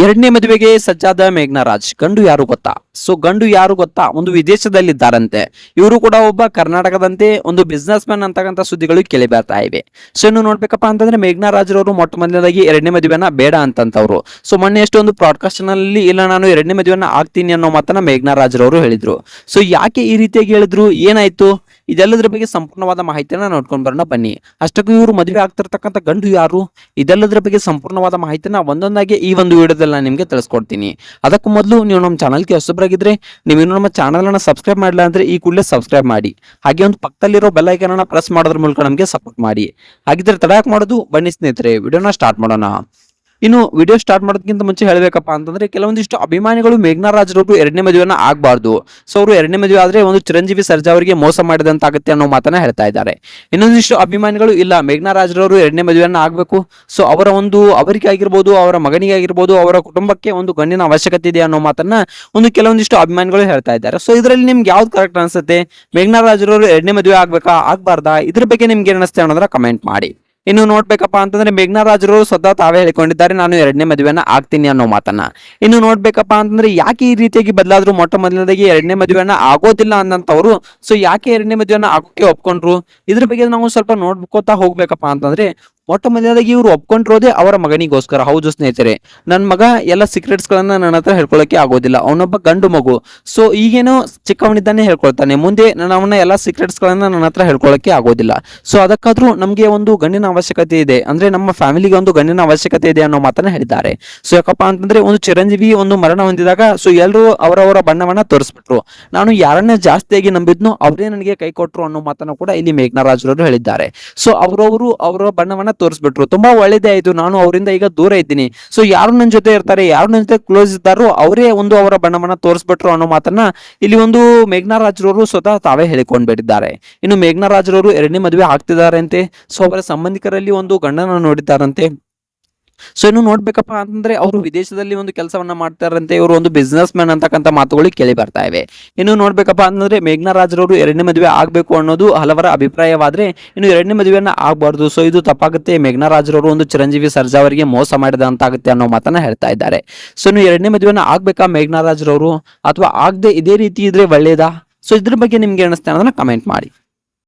ಎರಡನೇ ಮದುವೆಗೆ ಸಜ್ಜಾದ ಮೇಘ್ನಾ ರಾಜ್. ಗಂಡು ಯಾರು ಗೊತ್ತಾ? ಸೊ ಗಂಡು ಯಾರು ಗೊತ್ತಾ? ಒಂದು ವಿದೇಶದಲ್ಲಿದ್ದಾರಂತೆ. ಇವರು ಕೂಡ ಒಬ್ಬ ಕರ್ನಾಟಕದಂತೆ ಒಂದು ಬಿಸ್ನೆಸ್ ಮ್ಯಾನ್ ಅಂತಕ್ಕಂಥ ಸುದ್ದಿಗಳು ಕೇಳಿ ಬರ್ತಾ ಇವೆ. ಸೊ ಇನ್ನು ನೋಡ್ಬೇಕಪ್ಪ ಅಂತಂದ್ರೆ ಮೇಘ್ನಾ ರಾಜ್ ರವರು ಮೊಟ್ಟ ಮೊದಲನೇದಾಗಿ ಎರಡನೇ ಮದುವೆನ ಬೇಡ ಅಂತಂತವ್ರು. ಸೊ ಮೊನ್ನೆ ಎಷ್ಟು ಒಂದು ಬ್ರಾಡ್ಕಾಸ್ಟ್ ನಲ್ಲಿ ಇಲ್ಲ ನಾನು ಎರಡನೇ ಮದುವೆನ ಆಗ್ತೀನಿ ಅನ್ನೋ ಮಾತನ್ನ ಮೇಘ್ನಾ ರಾಜ್ ರವರು ಹೇಳಿದ್ರು. ಸೊ ಯಾಕೆ ಈ ರೀತಿಯಾಗಿ ಹೇಳಿದ್ರು, ಏನಾಯ್ತು, ಇದೆಲ್ಲದರ ಬಗ್ಗೆ ಸಂಪೂರ್ಣವಾದ ಮಾಹಿತಿಯನ್ನ ನೋಡ್ಕೊಂಡು ಬರೋಣ ಬನ್ನಿ. ಅಷ್ಟಕ್ಕೂ ಇವರು ಮದುವೆ ಆಗ್ತಿರ್ತಕ್ಕಂಥ ಗಂಡು ಯಾರು, ಇದೆಲ್ಲದರ ಬಗ್ಗೆ ಸಂಪೂರ್ಣವಾದ ಮಾಹಿತಿನ ಒಂದೊಂದಾಗಿ ಈ ಒಂದು ವಿಡಿಯೋದಲ್ಲಿ ನಾನು ನಿಮಗೆ ತಿಳಿಸ್ಕೊಡ್ತೀನಿ. ಅದಕ್ಕೂ ಮೊದಲು ನೀವು ನಮ್ಮ ಚಾನಲ್ಗೆ ಹೊಸಬರಾಗಿದ್ರೆ, ನೀವು ಇನ್ನೂ ನಮ್ಮ ಚಾನಲ್ ಅನ್ನ ಸಬ್ಸ್ಕ್ರೈಬ್ ಮಾಡಿಲ್ಲ ಅಂದ್ರೆ ಈ ಕೂಡಲೇ ಸಬ್ಸ್ಕ್ರೈಬ್ ಮಾಡಿ. ಹಾಗೆ ಒಂದು ಪಕ್ಕದಲ್ಲಿರೋ ಬೆಲ್ ಐಕಾನ್ ಅನ್ನ ಪ್ರೆಸ್ ಮಾಡೋದ್ರ ಮೂಲಕ ನಮಗೆ ಸಪೋರ್ಟ್ ಮಾಡಿ. ಹಾಗಿದ್ರೆ ತಡ ಯಾಕೆ ಮಾಡೋದು, ಬನ್ನಿ ಸ್ನೇಹಿತರೆ ವಿಡಿಯೋನ ಸ್ಟಾರ್ಟ್ ಮಾಡೋಣ. ಇನ್ನು ವಿಡಿಯೋ ಸ್ಟಾರ್ಟ್ ಮಾಡೋದಕ್ಕಿಂತ ಮುಂಚೆ ಹೇಳಬೇಕಪ್ಪ ಅಂತಂದ್ರೆ, ಕೆಲವೊಂದಿಷ್ಟು ಅಭಿಮಾನಿಗಳು ಮೇಘ್ನಾ ರಾಜ್ ರವರು ಎರಡನೇ ಮದುವೆನ ಆಗಬಾರ್ದು. ಸೊ ಅವರು ಎರಡನೇ ಮದುವೆ ಆದ್ರೆ ಒಂದು ಚಿರಂಜೀವಿ ಸರ್ಜಾ ಅವರಿಗೆ ಮೋಸ ಮಾಡಿದಂತಾಗುತ್ತೆ ಅನ್ನೋ ಮಾತನ್ನ ಹೇಳ್ತಾ ಇದ್ದಾರೆ. ಇನ್ನೊಂದಿಷ್ಟು ಅಭಿಮಾನಿಗಳು ಇಲ್ಲ ಮೇಘ್ನಾ ರಾಜ್ ರವರು ಎರಡನೇ ಮದುವೆಯನ್ನ ಆಗ್ಬೇಕು, ಸೊ ಅವರ ಒಂದು ಅವರಿಗೆ ಆಗಿರ್ಬೋದು, ಅವರ ಮಗನಿಗೆ ಆಗಿರ್ಬೋದು, ಅವರ ಕುಟುಂಬಕ್ಕೆ ಒಂದು ಗಂಡಿನ ಅವಶ್ಯಕತೆ ಇದೆ ಅನ್ನೋ ಮಾತನ್ನ ಒಂದು ಕೆಲವೊಂದಿಷ್ಟು ಅಭಿಮಾನಿಗಳು ಹೇಳ್ತಾ ಇದ್ದಾರೆ. ಸೊ ಇದರಲ್ಲಿ ನಿಮ್ಗೆ ಯಾವ್ದು ಕರೆಕ್ಟ್ ಅನ್ಸುತ್ತೆ? ಮೇಘ್ನಾ ರಾಜ್ ರವರು ಎರಡನೇ ಮದುವೆ ಆಗ್ಬೇಕಾ ಆಗ್ಬಾರ್ದಾ? ಇದ್ರ ಬಗ್ಗೆ ನಿಮ್ಗೆ ಏನ್ ಅನಿಸುತ್ತೆ ಅನ್ನೋದ್ರ ಕಮೆಂಟ್ ಮಾಡಿ. ಇನ್ನು ನೋಡ್ಬೇಕಪ್ಪ ಅಂತಂದ್ರೆ ಮೇಘ್ನಾ ರಾಜ್ ರವರು ಸ್ವತಃ ತಾವೇ ಹೇಳಿಕೊಂಡಿದ್ದಾರೆ, ನಾನು ಎರಡನೇ ಮದುವೆನ ಆಗ್ತೀನಿ ಅನ್ನೋ ಮಾತನ್ನ. ಇನ್ನು ನೋಡ್ಬೇಕಪ್ಪ ಅಂತಂದ್ರೆ ಯಾಕೆ ಈ ರೀತಿಯಾಗಿ ಬದಲಾದ್ರು, ಮೊಟ್ಟ ಮೊದಲನೇದಾಗಿ ಎರಡನೇ ಮದುವೆನ ಆಗೋದಿಲ್ಲ ಅನ್ನಂತವ್ರು ಸೊ ಯಾಕೆ ಎರಡನೇ ಮದುವೆನ ಆಗೋಕೆ ಒಪ್ಕೊಂಡ್ರು, ಇದ್ರ ಬಗ್ಗೆ ನಾವು ಸ್ವಲ್ಪ ನೋಡ್ಕೋತಾ ಹೋಗ್ಬೇಕಪ್ಪ ಅಂತಂದ್ರೆ, ಮೊಟ್ಟ ಮೊದಲನೇದಾಗಿ ಇವರು ಒಪ್ಕೊಂಡಿರೋದೇ ಅವರ ಮಗನಿಗೋಸ್ಕರ. ಹೌದು ಸ್ನೇಹಿತರೆ, ನನ್ನ ಮಗ ಎಲ್ಲ ಸೀಕ್ರೆಟ್ಸ್ ಗಳನ್ನ ನನ್ನ ಹತ್ರ ಹೇಳ್ಕೊಳಕ್ಕೆ ಆಗೋದಿಲ್ಲ, ಅವನೊಬ್ಬ ಗಂಡು ಮಗು. ಸೊ ಈಗೇನೋ ಚಿಕ್ಕವನಿದ್ದಾನೆ ಹೇಳ್ಕೊಳ್ತಾನೆ, ಮುಂದೆ ಅವನ ಎಲ್ಲ ಸೀಕ್ರೆಟ್ಸ್ ಗಳನ್ನ ನನ್ನ ಹತ್ರ ಹೇಳ್ಕೊಳಕ್ಕೆ ಆಗೋದಿಲ್ಲ. ಸೊ ಅದಕ್ಕಾದ್ರೂ ನಮ್ಗೆ ಒಂದು ಗಂಡಿನ ಅವಶ್ಯಕತೆ ಇದೆ, ಅಂದ್ರೆ ನಮ್ಮ ಫ್ಯಾಮಿಲಿಗೆ ಒಂದು ಗಂಡಿನ ಅವಶ್ಯಕತೆ ಇದೆ ಅನ್ನೋ ಮಾತನ್ನ ಹೇಳಿದ್ದಾರೆ. ಸೊ ಯಾಕಪ್ಪ ಅಂತಂದ್ರೆ, ಒಂದು ಚಿರಂಜೀವಿ ಒಂದು ಮರಣ ಹೊಂದಿದಾಗ ಸೊ ಎಲ್ಲರೂ ಅವರವರ ಬಣ್ಣವನ್ನ ತೋರಿಸ್ಬಿಟ್ರು. ನಾನು ಯಾರನ್ನ ಜಾಸ್ತಿಯಾಗಿ ನಂಬಿದ್ನೋ ಅವರೇ ನನಗೆ ಕೈ ಕೊಟ್ರು ಅನ್ನೋ ಮಾತನ್ನ ಕೂಡ ಇಲ್ಲಿ ಮೇಘ್ನಾ ರಾಜ್ ರವರು ಹೇಳಿದ್ದಾರೆ. ಸೊ ಅವರ ಬಣ್ಣವನ್ನ ತೋರಿಸ್ಬಿಟ್ರು, ತುಂಬಾ ಒಳ್ಳೇದೇ ಆಯ್ತು, ನಾನು ಅವರಿಂದ ಈಗ ದೂರ ಇದ್ದೀನಿ. ಸೊ ಯಾರು ನನ್ನ ಜೊತೆ ಇರ್ತಾರೆ, ಯಾರು ನನ್ನ ಜೊತೆ ಕ್ಲೋಸ್ ಇದ್ದಾರೋ ಅವರೇ ಒಂದು ಅವರ ಬಣ್ಣವನ್ನ ತೋರಿಸ್ಬಿಟ್ರು ಅನ್ನೋ ಮಾತನ್ನ ಇಲ್ಲಿ ಒಂದು ಮೇಘ್ನಾ ರಾಜ್ ರವರು ಸ್ವತಃ ತಾವೇ ಹೇಳಿಕೊಂಡ್ಬಿಟ್ಟಿದ್ದಾರೆ. ಇನ್ನು ಮೇಘ್ನಾ ರಾಜ್ ರವರು ಎರಡನೇ ಮದುವೆ ಆಗ್ತಿದಾರಂತೆ. ಸೊ ಅವರ ಸಂಬಂಧಿಕರಲ್ಲಿ ಒಂದು ಗಂಡನ ನೋಡಿದ್ದಾರಂತೆ. ಸೊ ಇನ್ನು ನೋಡ್ಬೇಕಪ್ಪ ಅಂತಂದ್ರೆ, ಅವರು ವಿದೇಶದಲ್ಲಿ ಒಂದು ಕೆಲಸವನ್ನ ಮಾಡ್ತಾರಂತೆ, ಇವರು ಒಂದು ಬಿಸ್ನೆಸ್ ಮ್ಯಾನ್ ಅಂತಕ್ಕಂಥ ಮಾತುಗಳು ಕೇಳಿ ಬರ್ತಾ ಇವೆ. ಇನ್ನು ನೋಡ್ಬೇಕಪ್ಪ ಅಂತಂದ್ರೆ, ಮೇಘ್ನಾ ರಾಜ್ ರವರು ಎರಡನೇ ಮದುವೆ ಆಗ್ಬೇಕು ಅನ್ನೋದು ಹಲವರ ಅಭಿಪ್ರಾಯವಾದ್ರೆ, ಇನ್ನು ಎರಡನೇ ಮದುವೆಯನ್ನ ಆಗ್ಬಾರ್ದು, ಸೊ ಇದು ತಪ್ಪಾಗುತ್ತೆ, ಮೇಘ್ನಾ ರಾಜ್ ರವರು ಒಂದು ಚಿರಂಜೀವಿ ಸರ್ಜಾ ಅವರಿಗೆ ಮೋಸ ಮಾಡಿದಂತಾಗುತ್ತೆ ಅನ್ನೋ ಮಾತನ್ನ ಹೇಳ್ತಾ ಇದ್ದಾರೆ. ಸೊ ಇನ್ನು ಎರಡನೇ ಮದುವೆಯನ್ನ ಆಗ್ಬೇಕಾ ಮೇಘ್ನಾ ರಾಜ್ ರವರು, ಅಥವಾ ಆಗದೆ ಇದೇ ರೀತಿ ಇದ್ರೆ ಒಳ್ಳೇದಾ? ಸೊ ಇದ್ರ ಬಗ್ಗೆ ನಿಮ್ಗೆ ಅನಿಸ್ತಾ ಅನ್ನೋದನ್ನ ಕಮೆಂಟ್ ಮಾಡಿ.